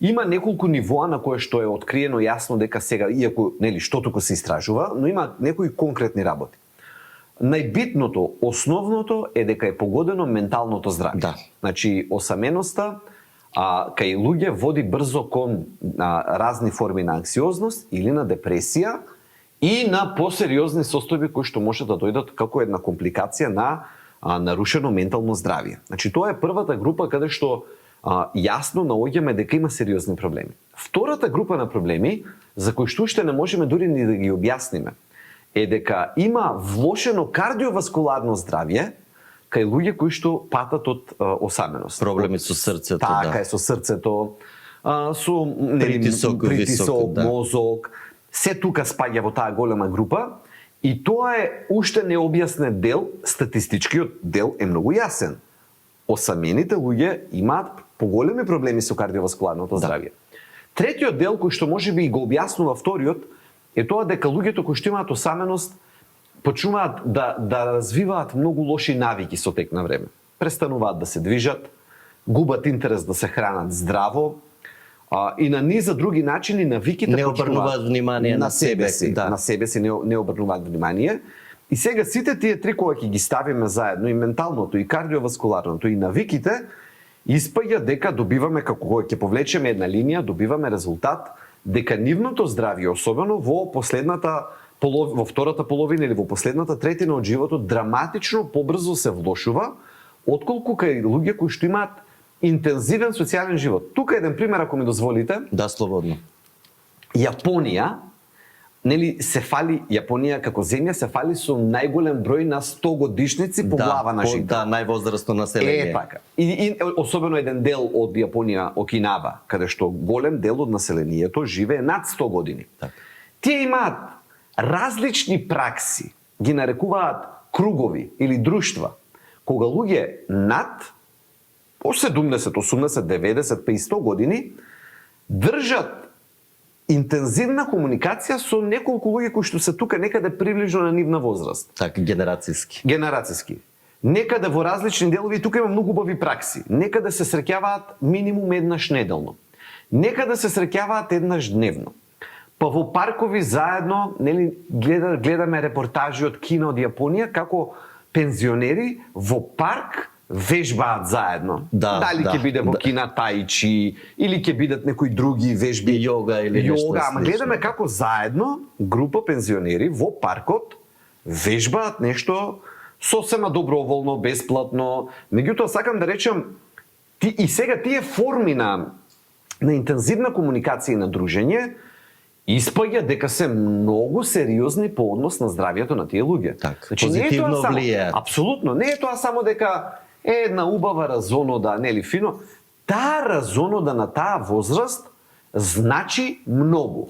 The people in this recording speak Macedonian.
Има неколку нивоа на кое што е откриено јасно дека сега, иако нели што туку се истражува, но има некои конкретни работи. Најбитното, основното е дека е погодено менталното здравје. Да. Значи, осаменоста кај луѓе води брзо кон разни форми на анксиозност или на депресија и на посериозни состојби кои што може да дојдат како една компликација на нарушено ментално здравје. Значи, тоа е првата група каде што јасно наоѓаме дека има сериозни проблеми. Втората група на проблеми, за кои што уште не можеме дури ни да ги објасниме, е дека има влошено кардиоваскуларно здравје кај луѓе кои што патат од осаменост. Проблеми со срцето, така е, со срцето, со притисок, висок, мозок, се тука спаѓа во таа голема група и тоа е уште необјаснет дел, статистичкиот дел е многу јасен. Осамените луѓе имаат поголеми проблеми со кардиоваскуларното здравје. Третиот дел кој што можеби го објаснува вториот е тоа дека луѓето кои што имаат осаменост почнуваат да развиваат многу лоши навики со тек на време. Престануваат да се движат, губат интерес да се хранат здраво, и на низа други начини навиките не обрнуваат внимание на себе си, на себе си не обрнуваат внимание. И сега сите тие три кога ќе ги ставиме заедно, и менталното, и кардиоваскуларното, и навиките, испаѓа дека добиваме, како кога ќе повлечеме една линија, добиваме резултат дека нивното здравје, особено во втората половина или во последната третина од животот, драматично побрзо се влошува, отколку кај луѓе кои што имаат интензивен социјален живот. Тука еден пример, ако ми дозволите. Да, слободно. Јапонија, нели се фали, Јапонија како земја се фали со најголем број на 100 годишници по глава на жител. Да, највозрастно население. Така. И особено еден дел од Јапонија, Окинава, каде што голем дел од населението живее над 100 години. Так. Тие имаат различни пракси, ги нарекуваат кругови или друштва, кога луѓе над 70, 80, 90, па и 100 години држат интензивна комуникација со неколку луѓе кои што се тука некаде приближно на нивна возраст. Така, генерацијски. Генерацијски. Некаде во различни делови, тука има многу убави пракси. Некаде се среќаваат минимум еднаш неделно. Некаде се среќаваат еднаш дневно. Па во паркови заедно, нели, гледаме репортажи од кино од Јапонија како пензионери во парк вежбаат заедно. Дали ќе биде во кина таичи или ќе бидат некои други вежби, јога или нешто. Ама гледаме како заедно група пензионери во паркот вежбаат нешто сосема доброволно, бесплатно. Меѓутоа сакам да речам и сега тие форми на интензивна комуникација и на дружење испаѓа дека се многу сериозни по однос на здравјето на тие луѓе. Так, значи, позитивно влијаат. Апсолутно, не е тоа само дека е една убава разонода, нели фино. Таа разонода на таа возраст значи многу.